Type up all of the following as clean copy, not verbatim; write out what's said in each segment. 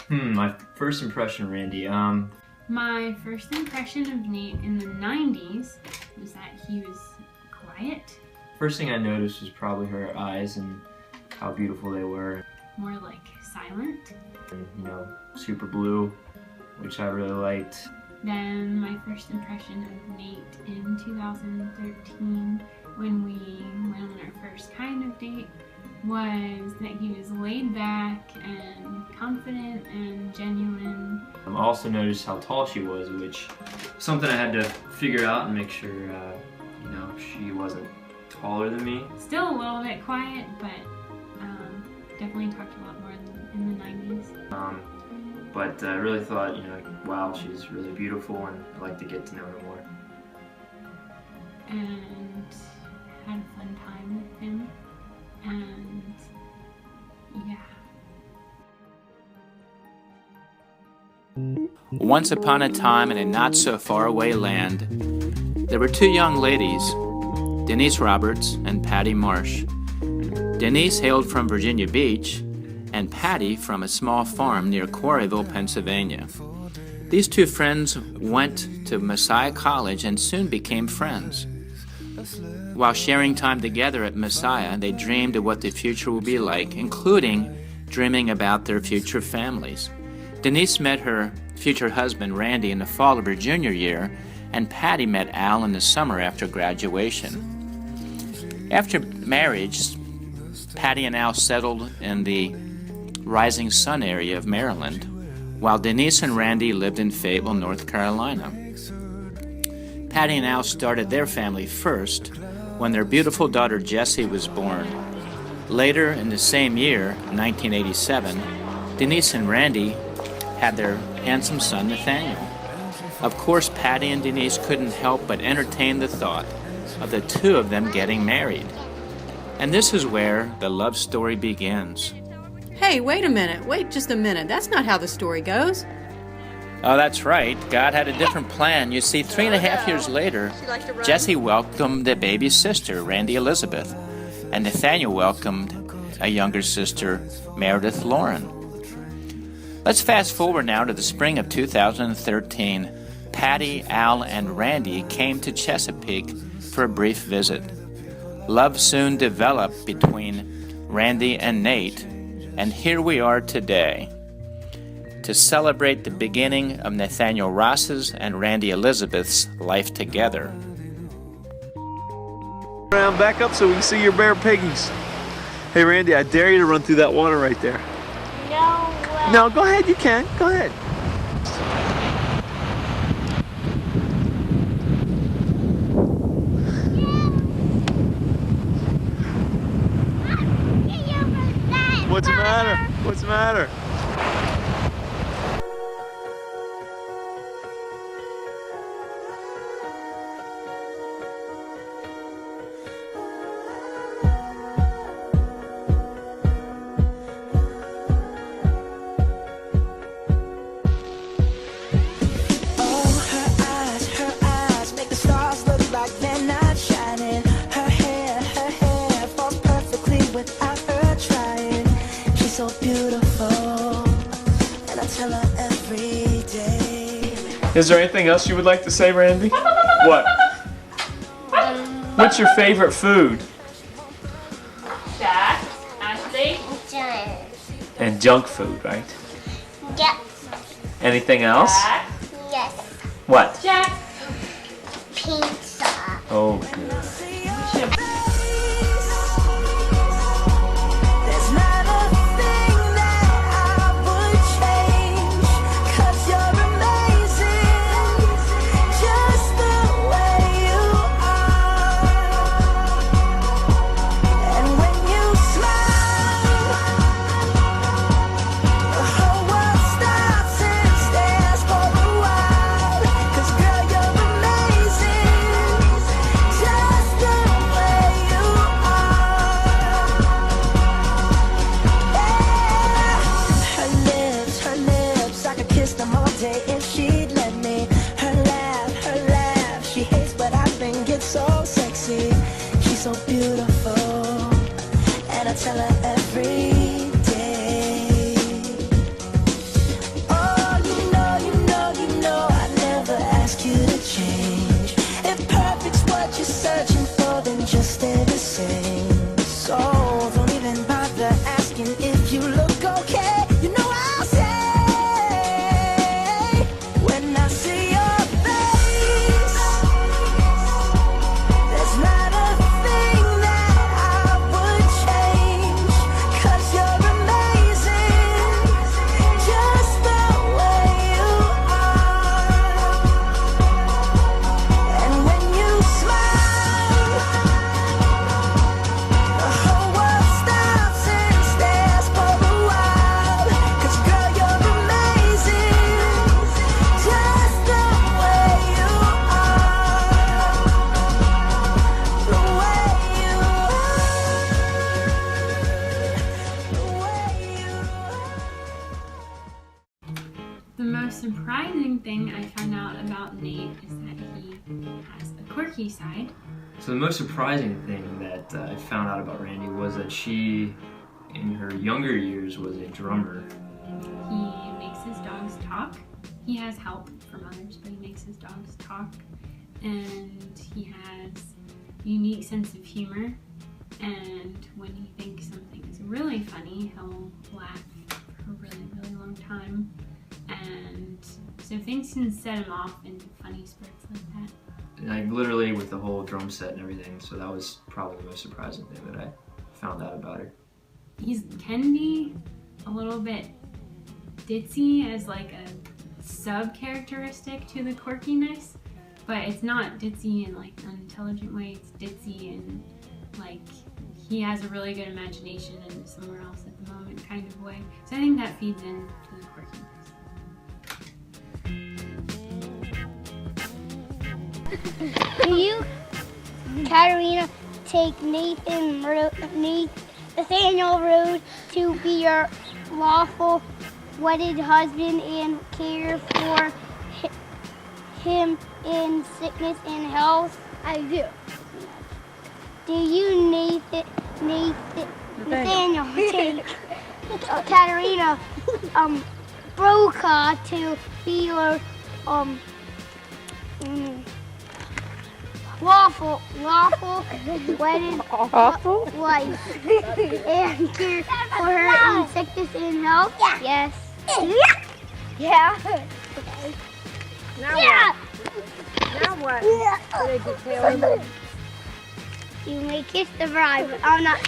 My first impression of Randy. My first impression of Nate in the 90s was that he was quiet. First thing I noticed was probably her eyes and how beautiful they were. More like silent. And, you know, super blue, which I really liked. Then my first impression of Nate in 2013 when we went on our first kind of date was that he was laid back and confident and genuine. I also noticed how tall she was, which is something I had to figure out and make sure, you know, she wasn't taller than me. Still a little bit quiet, but definitely talked a lot more in the 90s. But I really thought, you know, wow, she's really beautiful, and I'd like to get to know her more. And had a fun time with him, and yeah. Once upon a time in a not-so-far-away land, there were two young ladies, Denise Roberts and Patty Marsh. Denise hailed from Virginia Beach, and Patty from a small farm near Quarryville, Pennsylvania. These two friends went to Messiah College and soon became friends. While sharing time together at Messiah, they dreamed of what the future would be like, including dreaming about their future families. Denise met her future husband, Randy, in the fall of her junior year, and Patty met Al in the summer after graduation. After marriage, Patty and Al settled in the Rising Sun area of Maryland, while Denise and Randy lived in Fayetteville, North Carolina. Patty and Al started their family first when their beautiful daughter Jessie was born. Later in the same year, 1987, Denise and Randy had their handsome son Nathaniel. Of course, Patty and Denise couldn't help but entertain the thought of the two of them getting married. And this is where the love story begins. Hey, wait a minute. Wait just a minute. That's not how the story goes. Oh, that's right. God had a different plan. You see, 3.5 years later, Jessie welcomed the baby's sister, Randy Elizabeth, and Nathaniel welcomed a younger sister, Meredith Lauren. Let's fast forward now to the spring of 2013. Patty, Al, and Randy came to Chesapeake for a brief visit. Love soon developed between Randy and Nate, and here we are today to celebrate the beginning of Nathaniel Ross's and Randy Elizabeth's life together. Around back up so we can see your bare piggies. Hey Randy, I dare you to run through that water right there. No way. No, go ahead, you can. Go ahead. What's the matter? What's the matter? So beautiful, and I tell her every day. Is there anything else you would like to say, Randy? What? What's your favorite food? Jack, Ashley. And junk food, right? Yes. Anything else? Jack. Yes. What? Jack. Pizza. Oh, good. Just most surprising thing I found out about Nate is that he has a quirky side. So the most surprising thing that I found out about Randy was that she, in her younger years, was a drummer. He makes his dogs talk. He has help from others, but he makes his dogs talk. And he has a unique sense of humor. And when he thinks something is really funny, he'll laugh for a really, really long time. And so things can set him off into funny spurts like that. Like literally with the whole drum set and everything. So that was probably the most surprising thing that I found out about her. He can be a little bit ditzy as like a sub-characteristic to the quirkiness, but it's not ditzy in like an unintelligent way. It's ditzy in like he has a really good imagination and somewhere else at the moment kind of way. So I think that feeds into the quirkiness. Do you, Katarina, take Nathaniel Road to be your lawful wedded husband and care for him in sickness and health? I do. Do you, Nathaniel, take Katarina Brokaw to be your lawful wedded wife and care for her in sickness and health? Yes. Yeah. Okay. Now what? You may kiss the bride, but I'm not.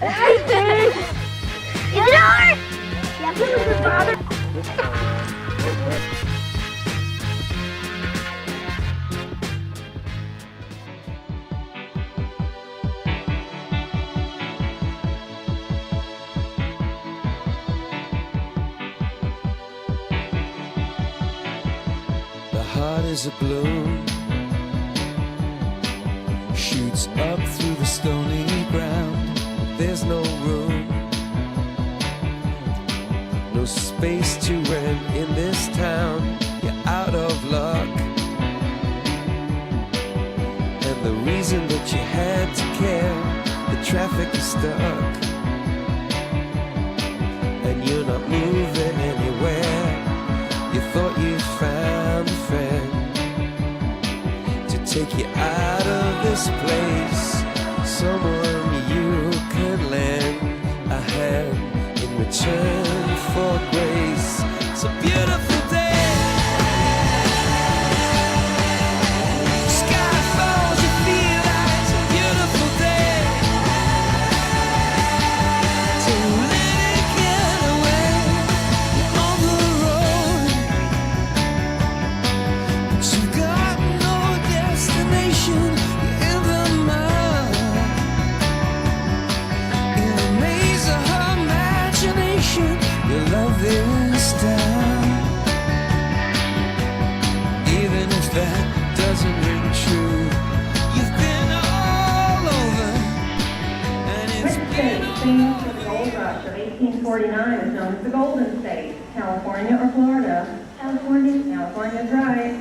Is it over? Yep. Heart is a balloon, shoots up through the stony ground. There's no room, no space to rent in this town. You're out of luck, and the reason that you had to care, the traffic is stuck, and you're not moving anywhere. You thought you found a friend to take you out of this place, someone you could lend a hand in return for grace. It's a beautiful day. Sky falls, you feel like it's a beautiful day to let it get away on the road. You've got no destination, you're in the mud, in a maze of her imagination. Your love is down, even if that doesn't ring true. You've been all over, and it's been Famous for the gold rush of 1849 is known as the Golden State. California or Florida? California. California's right.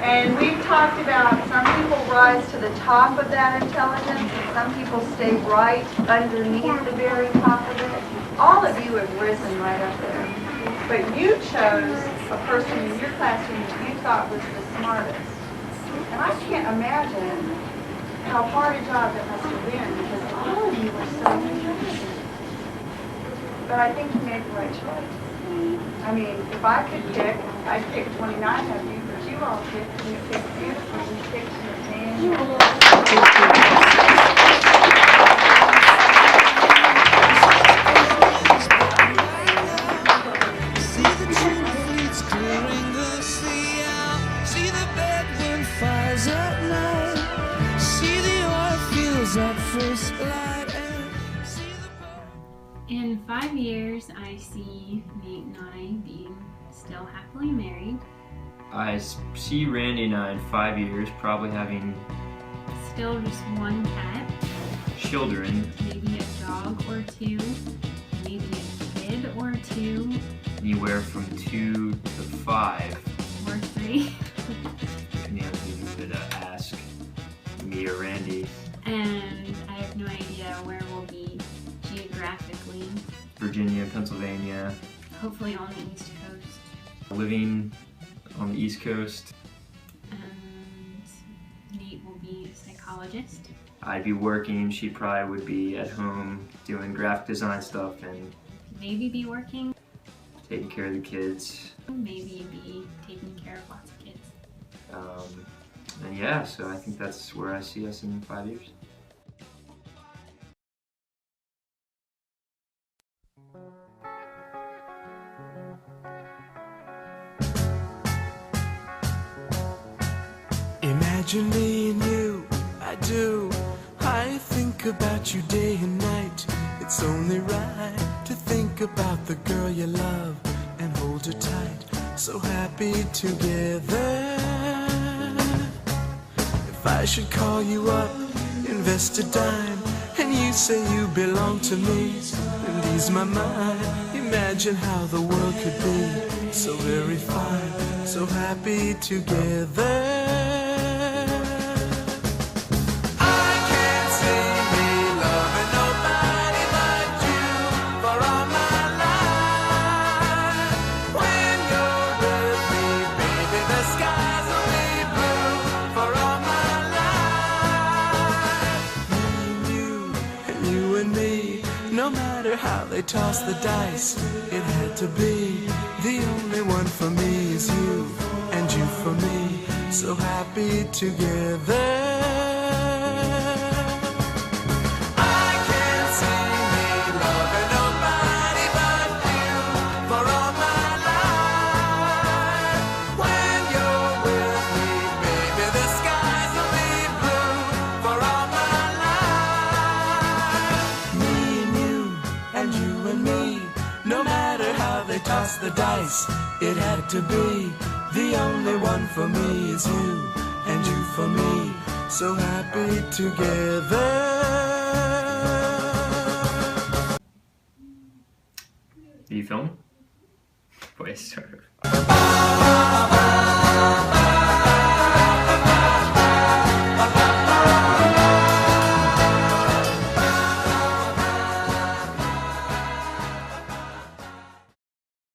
And we've talked about some people rise to the top of that intelligence and some people stay right underneath the very top of it. All of you have risen right up there. But you chose a person in your classroom that you thought was the smartest. And I can't imagine how hard a job that must have been because all of you were so intelligent. But I think you made the right choice. I mean, if I could pick, I'd pick 29 of you, but you all picked, and you picked beautiful, you picked Nathaniel. see the tune fleets clearing the sea out, see the bedroom fires at night, see the oil fields at first light, and see the In 5 years, I see Nate and I being still happily married, I see Randy and I in 5 years probably having still just one cat, children, maybe a dog or two, maybe a kid or two. anywhere from 2 Virginia, Pennsylvania. Hopefully on the East Coast. Living on the East Coast. And Nate will be a psychologist. I'd be working, she probably would be at home doing graphic design stuff and Maybe be working. taking care of the kids. Maybe be taking care of lots of kids. And yeah, so I think that's where I see us in 5 years. Imagine me and you, I do. I think about you day and night. It's only right to think about the girl you love and hold her tight. So happy together. If I should call you up, invest a dime, and you say you belong to me and ease my mind, imagine how the world could be so very fine, so happy together. No matter how they toss the dice, it had to be. The only one for me is you, and you for me, so happy together. I can't see me loving nobody but you for all my life. When you're with me, baby, the skies will be blue for all my life. Me and you, and you and me, no matter how they toss the dice, it had to be. The only one for me is you, and you for me, so happy together. Are you filming? Boy, sort of.